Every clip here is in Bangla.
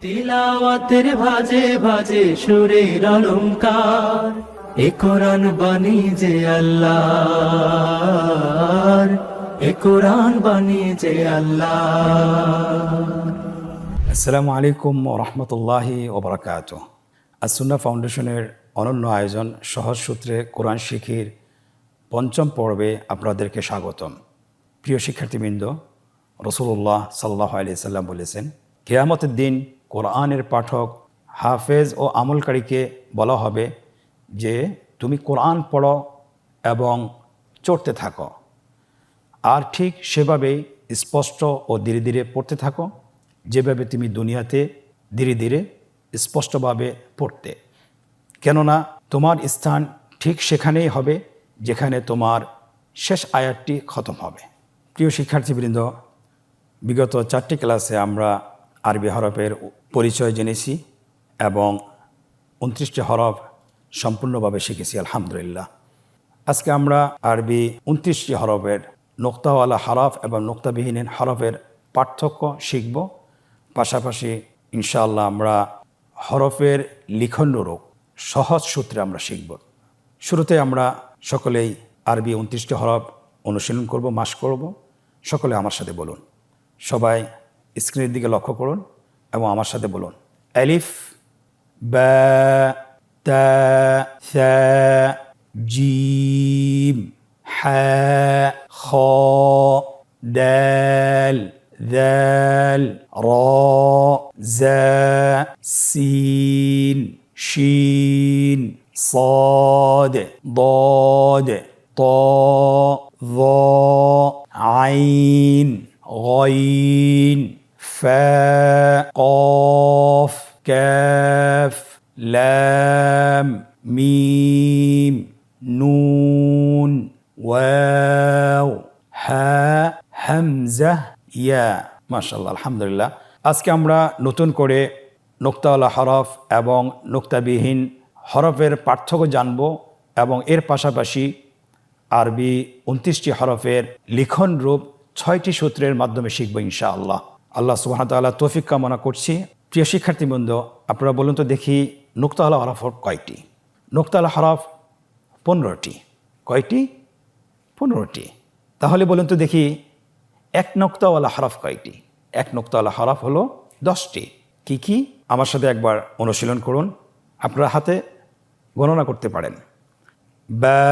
তিলাওয়াতের ভাজে ভাজে সুরের অলংকার, এ কোরআন বাণী যে আল্লাহর, এ কোরআন বাণী যে আল্লাহর। আসসালামু আলাইকুম রহমতুল্লাহি ওবরাকাত। আসুন্না ফাউন্ডেশনের অনন্য আয়োজন সহজ সূত্রে কোরআন শিখির পঞ্চম পর্বে আপনাদেরকে স্বাগতম। প্রিয় শিক্ষার্থীবৃন্দ, রসুল্লাহ সাল্লাল্লাহু আলাইহি সাল্লাম বলেছেন, কিয়ামতের দিন কোরআনের পাঠক, হাফেজ ও আমলকারীকে বলা হবে যে তুমি কোরআন পড়ো এবং চড়তে থাকো, আর ঠিক সেভাবেই স্পষ্ট ও ধীরে ধীরে পড়তে থাকো, যেভাবে তুমি দুনিয়াতে ধীরে ধীরে স্পষ্টভাবে পড়তে। কেননা তোমার স্থান ঠিক সেখানেই হবে যেখানে তোমার শেষ আয়াতটি খতম হবে। প্রিয় শিক্ষার্থীবৃন্দ, বিগত 4টি ক্লাসে আমরা আরবি হরফের পরিচয় জেনেছি এবং 29টি হরফ সম্পূর্ণভাবে শিখেছি আলহামদুলিল্লাহ। আজকে আমরা আরবি 29টি হরফের নোক্তাওয়ালা হরফ এবং নোক্তাবিহীন হরফের পার্থক্য শিখব। পাশাপাশি ইনশাআল্লাহ আমরা হরফের লিখন রূপ সহজ সূত্রে আমরা শিখব। শুরুতে আমরা সকলেই আরবি 29টি হরফ অনুশীলন করব, মাস করব। সকলে আমার সাথে বলুন। সবাই স্ক্রিনের দিকে লক্ষ্য করুন এবং আমার সাথে বলুন। আলিফ, বা, তা, সা, জিম, হা, খ, দাল, ذال راء زاء سين شين صاد ضاد طاء ظاء عين غين فاء قاف كاف لام ميم نون واو হা হামজা ইয়া। মাশাআল্লাহ, আলহামদুলিল্লাহ। আজকে আমরা নতুন করে নোক্তাওয়ালা হরফ এবং নোক্তাবিহীন হরফের পার্থক্য জানব এবং এর পাশাপাশি আরবি 29টি হরফের লিখন রূপ 6টি সূত্রের মাধ্যমে শিখব ইনশাআল্লাহ। আল্লাহ সুবহানাহু ওয়া তাআলা তৌফিক কামনা করছি। প্রিয় শিক্ষার্থীবৃন্দ, আপনারা বলুন তো দেখি, নোক্তাওয়ালা হরফ কয়টি? নোক্তাওয়ালা হরফ 15টি। কয়টি? 15টি। তাহলে বলুন তো দেখি, এক নোক্তাওয়ালা হরফ কয়টি? এক নোক্তাওয়ালা হরফ হলো 10টি। কি কি? আমার সাথে একবার অনুশীলন করুন। আপনারা হাতে গণনা করতে পারেন। বা,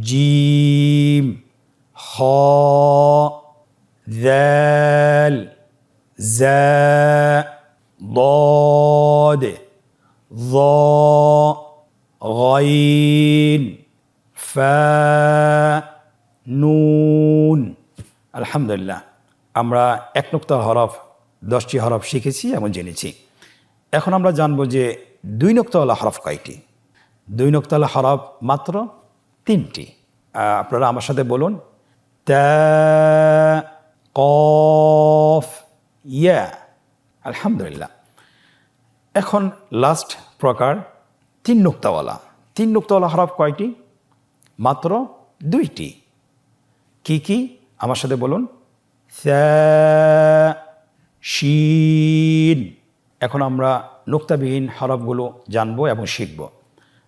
জিম, খ, দাল, জা, ضاد ظاء غين ফা, নুন। আলহামদুলিল্লাহ, আমরা এক নোক্তা হরফ 10টি হরফ শিখেছি এবং জেনেছি। এখন আমরা জানবো যে 2 নোক্তাওয়ালা হরফ কয়টি? 2 নোক্তাওয়ালা হরফ মাত্র 3টি। আপনারা আমার সাথে বলুন। তা, কফ, ইয়া। আলহামদুলিল্লাহ। এখন লাস্ট প্রকার 3 নোক্তাওয়ালা। 3 নোক্তাওয়ালা হরফ কয়টি? মাত্র 2টি। কি কি? আমার সাথে বলুন। সা, শিন। এখন আমরা নোক্তাবিহীন হরফগুলো জানবো এবং শিখব।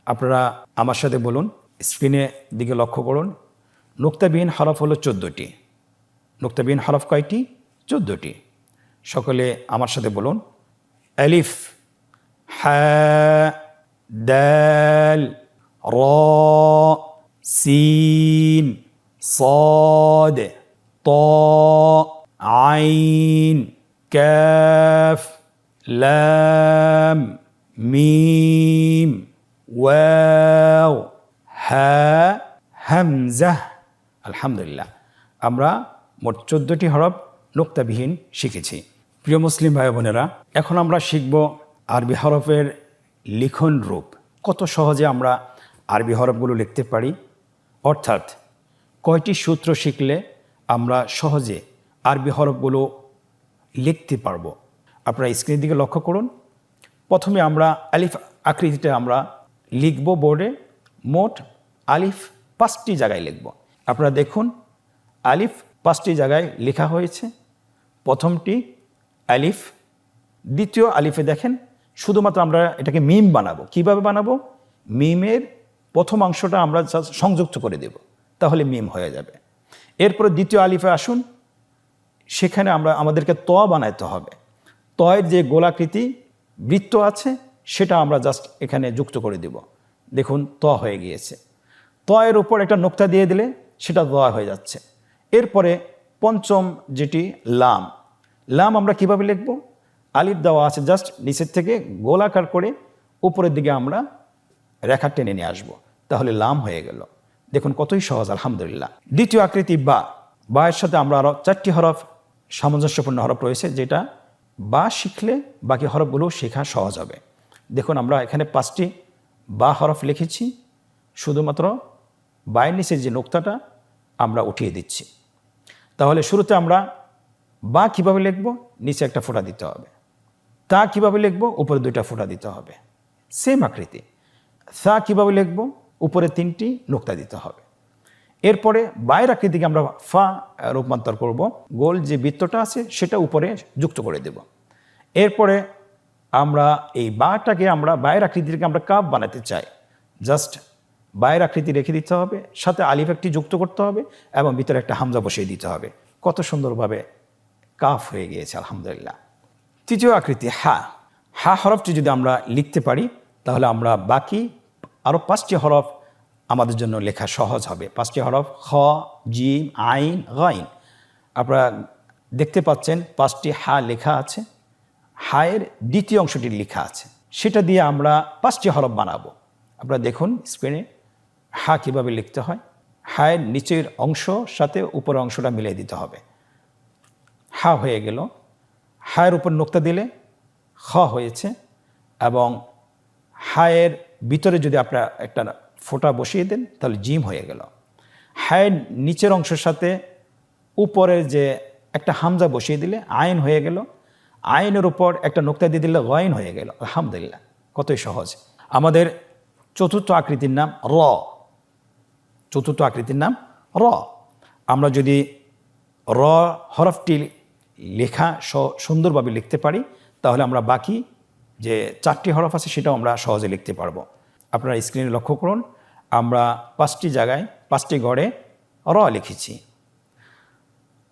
আপনারা আমার সাথে বলুন, স্ক্রিনের দিকে লক্ষ্য করুন। নোক্তাবিহীন হরফ হলো 14টি। নোক্তাবিহীন হরফ কয়টি? 14টি। সকলে আমার সাথে বলুন। আলিফ, হা, দাল, রা, সিন, صاد طاء عين كاف لام ميم واو হা হামজা। আলহামদুলিল্লাহ, আমরা মোট 14টি হরফ নোক্তাবিহীন শিখেছি। প্রিয় মুসলিম ভাই বোনেরা, এখন আমরা শিখব আরবি হরফের লিখন রূপ। কত সহজে আমরা আরবি হরফগুলো লিখতে পারি, অর্থাৎ কয়টি সূত্র শিখলে আমরা সহজে আরবি হরফগুলো লিখতে পারবো। আপনারা স্ক্রিনের দিকে লক্ষ্য করুন। প্রথমে আমরা আলিফ আকৃতিটা আমরা লিখব বোর্ডে। মোট আলিফ 5টি জায়গায় লিখব। আপনারা দেখুন, আলিফ 5টি জায়গায় লেখা হয়েছে। প্রথমটি আলিফ, দ্বিতীয় আলিফে দেখেন শুধুমাত্র আমরা এটাকে মিম বানাবো। কিভাবে বানাবো? মিমের প্রথম অংশটা আমরা সংযুক্ত করে দেব, তাহলে মিম হয়ে যাবে। এরপরে দ্বিতীয় আলিফে আসুন, সেখানে আমাদেরকে ত বানাইতে হবে। তয়ের যে গোলাকৃতি বৃত্ত আছে সেটা আমরা জাস্ট এখানে যুক্ত করে দেব। দেখুন ত হয়ে গিয়েছে। তয়ের উপর একটা নোক্তা দিয়ে দিলে সেটা দ হয়ে যাচ্ছে। এরপরে পঞ্চম যেটি লাম, লাম আমরা কিভাবে লিখব? আলিফ দেওয়া আছে, জাস্ট নিচের থেকে গোলাকার করে উপরের দিকে আমরা রেখা টেনে নিয়ে আসবো, তাহলে লাম হয়ে গেল। দেখুন কতই সহজ, আলহামদুলিল্লাহ। দ্বিতীয় আকৃতি বা, বা এর সাথে আমরা আরও 4টি হরফ সামঞ্জস্যপূর্ণ হরফ রয়েছে, যেটা বা শিখলে বাকি হরফগুলো শেখা সহজ হবে। দেখুন আমরা এখানে 5টি বা হরফ লিখেছি, শুধুমাত্র বায়ের নিচে যে নোক্তাটা আমরা উঠিয়ে দিচ্ছি। তাহলে শুরুতে আমরা বা কিভাবে লিখব? নিচে একটা ফোঁটা দিতে হবে। তা কিভাবে লিখব? উপরে 2টা ফোঁটা দিতে হবে, সেম আকৃতি। সা কিভাবে লিখব? উপরে 3টি নোক্তা দিতে হবে। এরপরে বায়ের আকৃতিকে আমরা ফা রূপান্তর করব, গোল যে বৃত্তটা আছে সেটা উপরে যুক্ত করে দেব। এরপরে আমরা এই বাটাকে আমরা বায়ের আকৃতিকে আমরা কাপ বানাতে চাই, জাস্ট বায়ের আকৃতি রেখে দিতে হবে, সাথে আলিফ একটি যুক্ত করতে হবে এবং ভিতরে একটা হামজা বসিয়ে দিতে হবে। কত সুন্দরভাবে কাফ হয়ে গিয়েছে, আলহামদুলিল্লাহ। তৃতীয় আকৃতি হা, হা হরফটি যদি আমরা লিখতে পারি তাহলে আমরা বাকি আরও 5টি হরফ আমাদের জন্য লেখা সহজ হবে। 5টি হরফ খ, জিম, আইন, গাইন। আপনারা দেখতে পাচ্ছেন 5টি হা লেখা আছে, হায়ের দ্বিতীয় অংশটি লেখা আছে, সেটা দিয়ে আমরা 5টি হরফ বানাবো। আপনারা দেখুন স্ক্রিনে হা কীভাবে লিখতে হয়। হায়ের নিচের অংশ সাথে উপরের অংশটা মিলিয়ে দিতে হবে। হা হয়ে গেল। হায়ের উপর নোক্তা দিলে খ হয়েছে, এবং হায়ের ভিতরে যদি আপনারা একটা ফোঁটা বসিয়ে দেন তাহলে জিম হয়ে গেল। হায়ের নিচের অংশের সাথে উপরের যে একটা হামজা বসিয়ে দিলে আইন হয়ে গেল। আইনের উপর একটা নোক্তা দিয়ে দিলে গাইন হয়ে গেল, আলহামদুলিল্লাহ। কতই সহজ। আমাদের চতুর্থ আকৃতির নাম র। চতুর্থ আকৃতির নাম র। আমরা যদি র হরফটি লেখা সুন্দরভাবে লিখতে পারি তাহলে আমরা বাকি যে 4টি হরফ আছে সেটাও আমরা সহজে লিখতে পারবো। আপনারা স্ক্রিনে লক্ষ্য করুন, আমরা 5টি জায়গায় 5টি ঘরে র লিখেছি।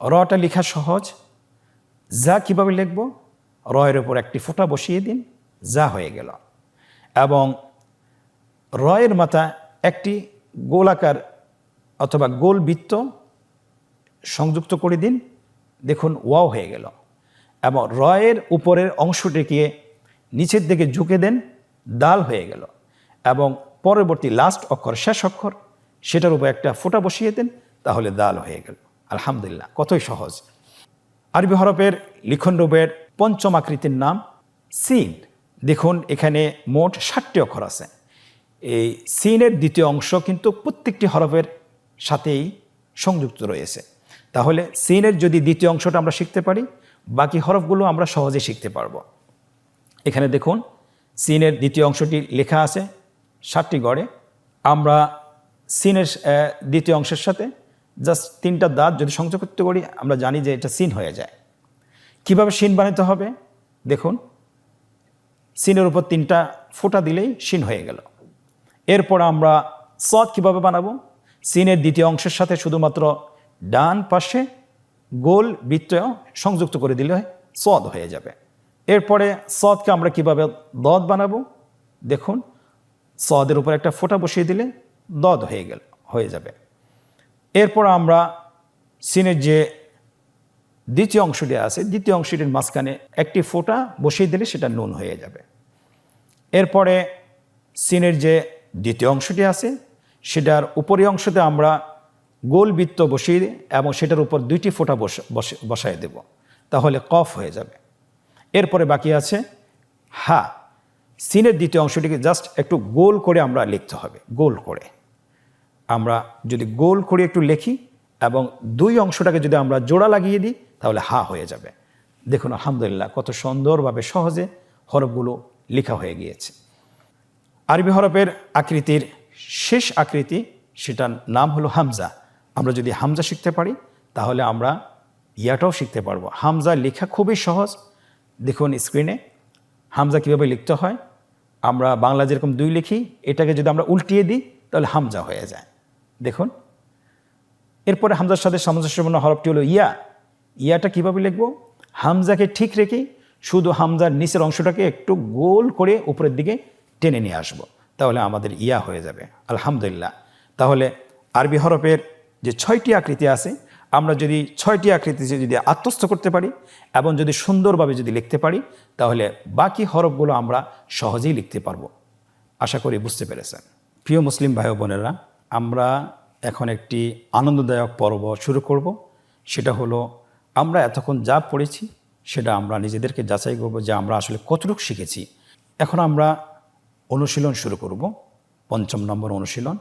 রটা লেখা সহজ। যা কিভাবে লিখব? রয়ের উপর একটি ফোঁটা বসিয়ে দিন, যা হয়ে গেল। এবং রয়ের মাথা একটি গোলাকার অথবা গোল বৃত্ত সংযুক্ত করে দিন, দেখুন ওয়াও হয়ে গেল। এবং রয়ের উপরের অংশটিকে নিচের দিকে ঝুঁকে দেন, দাল হয়ে গেল। এবং পরবর্তী লাস্ট অক্ষর, শেষ অক্ষর, সেটার উপর একটা ফোঁটা বসিয়ে দেন, তাহলে দাল হয়ে গেল, আলহামদুলিল্লাহ। কতই সহজ। আরবি হরফের লিখন রূপের 5ম আকৃতির নাম সিন। দেখুন এখানে মোট 7টি অক্ষর আছে। এই সিনের দ্বিতীয় অংশ কিন্তু প্রত্যেকটি হরফের সাথেই সংযুক্ত রয়েছে। তাহলে সিনের যদি দ্বিতীয় অংশটা আমরা শিখতে পারি, বাকি হরফগুলো আমরা সহজে শিখতে পারবো। এখানে দেখুন সিনের দ্বিতীয় অংশটি লেখা আছে 7টি ঘরে। আমরা সিনের দ্বিতীয় অংশের সাথে জাস্ট 3টা দাঁত যদি সংযুক্ত করি, আমরা জানি যে এটা সিন হয়ে যায়। কিভাবে সিন বানাতে হবে? দেখুন সিনের উপর 3টা ফোঁটা দিলেই সিন হয়ে গেল। এরপর আমরা সদ কিভাবে বানাবো? সিনের দ্বিতীয় অংশের সাথে শুধুমাত্র ডান পাশে গোল বৃত্ত সংযুক্ত করে দিলে সদ হয়ে যাবে। এরপরে সদকে আমরা কিভাবে দদ বানাবো? দেখুন সদের উপর একটা ফোঁটা বসিয়ে দিলে দদ হয়ে যাবে। এরপর আমরা সিনের যে দ্বিতীয় অংশটি আছে, দ্বিতীয় অংশটির মাঝখানে একটি ফোঁটা বসিয়ে দিলে সেটা নুন হয়ে যাবে। এরপরে সিনের যে দ্বিতীয় অংশটি আছে সেটার উপরি অংশতে আমরা গোল বৃত্ত বসিয়ে এবং সেটার উপর 2টি ফোঁটা বসায় দেব, তাহলে কফ হয়ে যাবে। এরপরে বাকি আছে হা। সিনের দ্বিতীয় অংশটিকে জাস্ট একটু গোল করে আমরা লিখতে হবে। গোল করে আমরা যদি গোল করে একটু লিখি এবং 2 অংশটাকে যদি আমরা জোড়া লাগিয়ে দিই তাহলে হা হয়ে যাবে। দেখুন আলহামদুলিল্লাহ কত সুন্দরভাবে সহজে হরফগুলো লেখা হয়ে গিয়েছে। আরবি হরফের আকৃতির শেষ আকৃতি, সেটার নাম হলো হামজা। আমরা যদি হামজা শিখতে পারি তাহলে আমরা ইয়াটাও শিখতে পারবো। হামজা লেখা খুবই সহজ, দেখুন স্ক্রিনে হামজা কীভাবে লিখতে হয়। আমরা বাংলা যেরকম 2 লিখি, এটাকে যদি আমরা উল্টিয়ে দিই তাহলে হামজা হয়ে যায়। দেখুন, এরপরে হামজার সাথে সামঞ্জস্যপূর্ণ হরফটি হলো ইয়া। ইয়াটা কীভাবে লিখব? হামজাকে ঠিক রেখে শুধু হামজার নিচের অংশটাকে একটু গোল করে উপরের দিকে টেনে নিয়ে আসব, তাহলে আমাদের ইয়া হয়ে যাবে। আলহামদুলিল্লাহ। তাহলে আরবি হরফের যে 6টি আকৃতি আছে, আমরা যদি 6টি আকৃতি যদি আত্মস্থ করতে পারি এবং যদি সুন্দরভাবে যদি লিখতে পারি, তাহলে বাকি হরফগুলো আমরা সহজেই লিখতে পারবো। আশা করি বুঝতে পেরেছেন। প্রিয় মুসলিম ভাই ও বোনেরা, আমরা এখন একটি আনন্দদায়ক পর্ব শুরু করব। সেটা হলো, আমরা এতক্ষণ যা পড়েছি সেটা আমরা নিজেদেরকে যাচাই করব যে আমরা আসলে কতটুকু শিখেছি। এখন আমরা অনুশীলন শুরু করব, 5ম নম্বর অনুশীলন।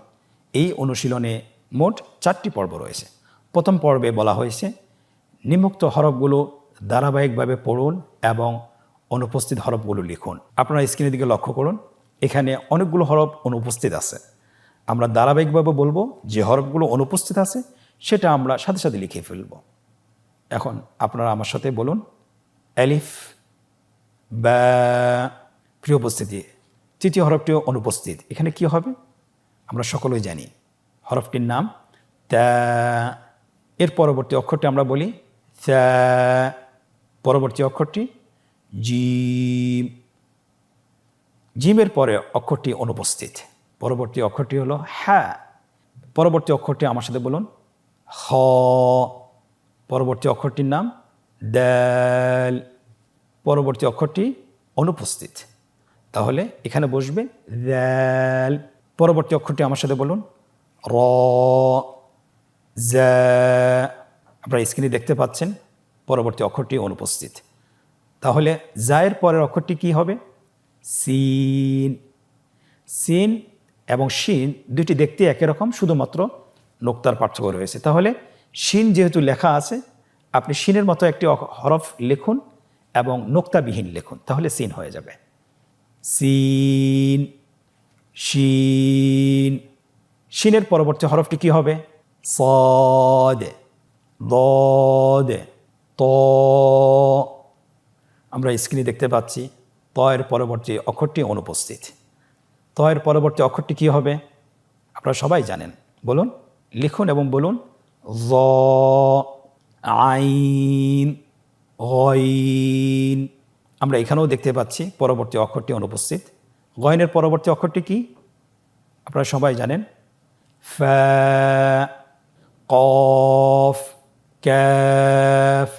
এই অনুশীলনে মোট 4টি পর্ব রয়েছে। প্রথম পর্বে বলা হয়েছে নিম্নোক্ত হরফগুলো ধারাবাহিকভাবে পড়ুন এবং অনুপস্থিত হরফগুলো লিখুন। আপনারা স্ক্রিনের দিকে লক্ষ্য করুন, এখানে অনেকগুলো হরফ অনুপস্থিত আছে। আমরা ধারাবাহিকভাবে বলবো, যে হরফগুলো অনুপস্থিত আছে সেটা আমরা সাথে সাথে লিখে ফেলব। এখন আপনারা আমার সাথে বলুন, আলিফ, বা। প্রিয় উপস্থিতি, তৃতীয় হরফটিও অনুপস্থিত। এখানে কি হবে? আমরা সকলেই জানি হরফটির নাম তা। এর পরবর্তী অক্ষরটি আমরা বলি সা। পরবর্তী অক্ষরটি জিম। জিমের পরে অক্ষরটি অনুপস্থিত। পরবর্তী অক্ষরটি হলো হ্যাঁ। পরবর্তী অক্ষরটি আমার সাথে বলুন, হ। পরবর্তী অক্ষরটির নাম দাল। পরবর্তী অক্ষরটি অনুপস্থিত, তাহলে এখানে বসবে দাল। পরবর্তী অক্ষরটি আমার সাথে বলুন, র। জা। আপনারা স্ক্রিনে দেখতে পাচ্ছেন পরবর্তী অক্ষরটি অনুপস্থিত। তাহলে জায়ের পরের অক্ষরটি কি হবে? সিন। সিন এবং শিন দুটি দেখতে একই রকম, শুধুমাত্র নোক্তার পার্থক্য রয়েছে। তাহলে শিন যেহেতু লেখা আছে, আপনি শিনের মতো একটি হরফ লিখুন এবং নোক্তাবিহীন লিখুন, তাহলে সিন হয়ে যাবে। সিন, শিন। শিনের পরবর্তী হরফটি কি হবে? صاد ضاد ط। আমরা স্ক্রিনে দেখতে পাচ্ছি ত এর পরবর্তী অক্ষরটি অনুপস্থিত। ত এর পরবর্তী অক্ষরটি কি হবে? আপনারা সবাই জানেন, বলুন, লিখুন এবং বলুন, য, আইন, গইন। আমরা এখানেও দেখতে পাচ্ছি পরবর্তী অক্ষরটি অনুপস্থিত। গইনের পরবর্তী অক্ষরটি কি? আপনারা সবাই জানেন, ফা, কফ, ক্যাফ।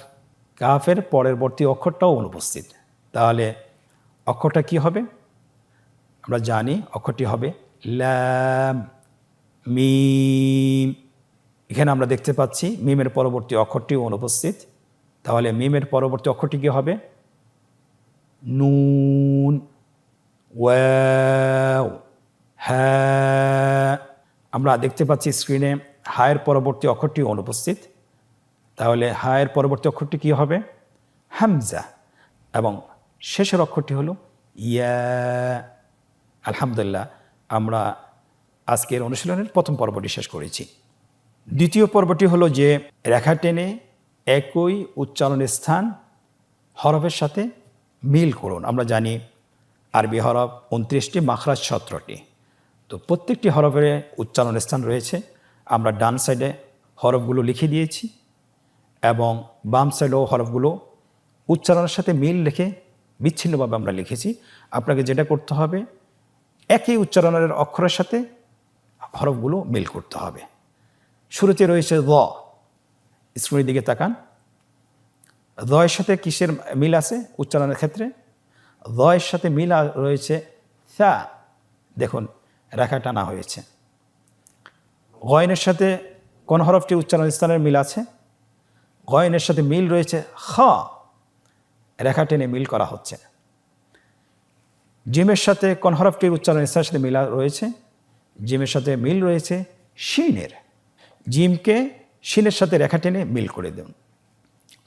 কাফের পরবর্তী অক্ষরটাও অনুপস্থিত। তাহলে অক্ষরটা কি হবে? আমরা জানি অক্ষরটি হবে লাম, মিম। এখানে আমরা দেখতে পাচ্ছি মিমের পরবর্তী অক্ষরটিও অনুপস্থিত। তাহলে মিমের পরবর্তী অক্ষরটি কি হবে? নুন, ওয়াও, হ্যাঁ। আমরা দেখতে পাচ্ছি স্ক্রিনে হায়ের পরবর্তী অক্ষরটি অনুপস্থিত। তাহলে হায়ের পরবর্তী অক্ষরটি কি হবে? হামজা। এবং শেষের অক্ষরটি হলো ইয়া। আলহামদুলিল্লাহ, আমরা আজকের অনুশীলনের প্রথম পর্বটি শেষ করেছি। দ্বিতীয় পর্বটি হলো যে রেখা টেনে একই উচ্চারণের স্থান হরফের সাথে মিল করুন। আমরা জানি আরবি হরফ 29টি, মাখরাজ 17টি। তো প্রত্যেকটি হরফের উচ্চারণের স্থান রয়েছে। আমরা ডান সাইডে হরফগুলো লিখে দিয়েছি এবং বাম সাইডেও হরফগুলো উচ্চারণের সাথে মিল রেখে বিচ্ছিন্নভাবে আমরা লিখেছি। আপনাকে যেটা করতে হবে, একই উচ্চারণের অক্ষরের সাথে হরফগুলো মিল করতে হবে। শুরুতে রয়েছে দ। স্ক্রিনের দিকে তাকান। দয়ের সাথে কিসের মিল আছে উচ্চারণের ক্ষেত্রে? দয়ের সাথে মিল রয়েছে সা। দেখুন, রেখা টানা হয়েছে। গয়নের সাথে কোন হরফটি উচ্চারণ স্থানের মিল আছে? গয়নের সাথে মিল রয়েছে খ। রেখা টেনে মিল করা হচ্ছে। জিমের সাথে কোন হরফটির উচ্চারণ স্থানের সাথে মিল রয়েছে? জিমের সাথে মিল রয়েছে শিনের। জিমকে শিনের সাথে রেখা টেনে মিল করে দেন।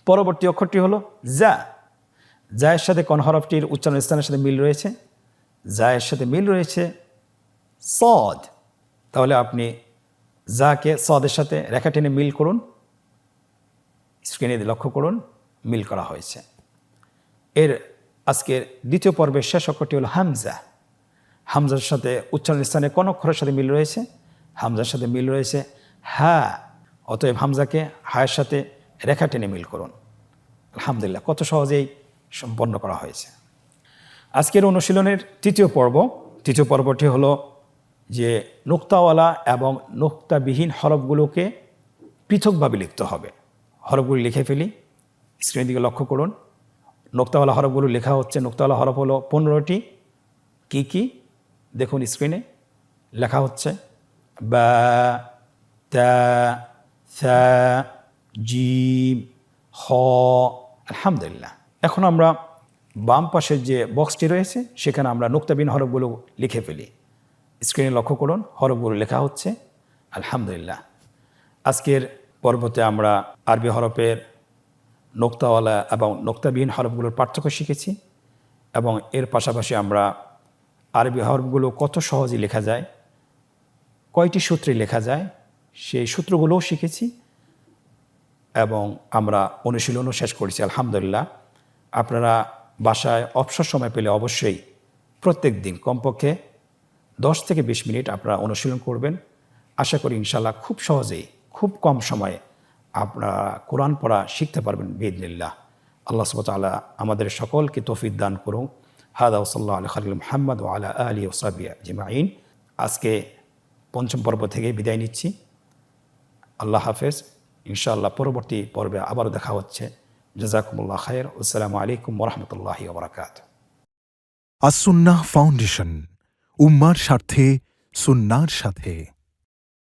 পরবর্তী অক্ষরটি হলো যা। জায়ের সাথে কোন হরফটির উচ্চারণ স্থানের সাথে মিল রয়েছে? জায়ের সাথে মিল রয়েছে সদ। তাহলে আপনি জাকে সদের সাথে রেখা টেনে মিল করুন। স্ক্রিনে লক্ষ্য করুন, মিল করা হয়েছে। এর আজকের দ্বিতীয় পর্বের শেষ অক্ষরটি হলো হামজা। হামজার সাথে উচ্চারণ স্থানে কোন অক্ষরের সাথে মিল রয়েছে? হামজার সাথে মিল রয়েছে হা। অতএব হামজাকে হায়ের সাথে রেখা টেনে মিল করুন। আলহামদুলিল্লাহ, কত সহজেই সম্পন্ন করা হয়েছে। আজকের অনুশীলনের তৃতীয় পর্বটি হলো যে নুক্তাওয়ালা এবং নুক্তাবিহীন হরফগুলোকে পৃথকভাবে লিখতে হবে। হরফগুলি লিখে ফেলি, স্ক্রিনের দিকে লক্ষ্য করুন। নুক্তাওয়ালা হরফগুলো লেখা হচ্ছে, নুক্তাওয়ালা হরফ হলো 15টি। কি কি দেখুন স্ক্রিনে লেখা হচ্ছে বা, তা, সা, জিম, হ। আলহামদুলিল্লাহ। এখন আমরা বাম পাশের যে বক্সটি রয়েছে সেখানে আমরা নুক্তাবিহীন হরফগুলো লিখে ফেলি। স্ক্রিনে লক্ষ্য করুন, হরফগুলো লেখা হচ্ছে। আলহামদুলিল্লাহ। আজকের পর্বতে আমরা আরবি হরফের নোক্তাওয়ালা এবং নোক্তাবিহীন হরফগুলোর পার্থক্য শিখেছি এবং এর পাশাপাশি আমরা আরবি হরফগুলো কত সহজে লেখা যায়, কয়টি সূত্রে লেখা যায় সেই সূত্রগুলোও শিখেছি এবং আমরা অনুশীলনও শেষ করেছি। আলহামদুলিল্লাহ। আপনারা বাসায় অবসর সময় পেলে অবশ্যই প্রত্যেক দিন কমপক্ষে 10 থেকে 20 মিনিট আপনারা অনুশীলন করবেন। আশা করি ইনশাআল্লাহ খুব সহজেই, খুব কম সময়ে আপনারা কোরআন পড়া শিখতে পারবেন বিইذনিল্লাহ। আল্লাহ সুবহানাহু ওয়া তাআলা আমাদের সকলকে তৌফিক দান করুন। হাদা ওয়া সাল্লাল্লাহু আলা খালিল মুহাম্মদ ওয়া আলা আলিহি ওয়া সাহবিহি আজমাইন। আজকে পঞ্চম পর্ব থেকে বিদায় নিচ্ছি। আল্লাহ হাফেজ। ইনশাআল্লাহ পরবর্তী পর্বে আবারও দেখা হচ্ছে। জাযাকুমুল্লাহ খায়র। আসসালামু আলাইকুম ওয়া রাহমাতুল্লাহি ওয়া বারাকাতুহু। আসুন্নাহ ফাউন্ডেশন, উম্মার স্বার্থে সুন্নাহর সাথে।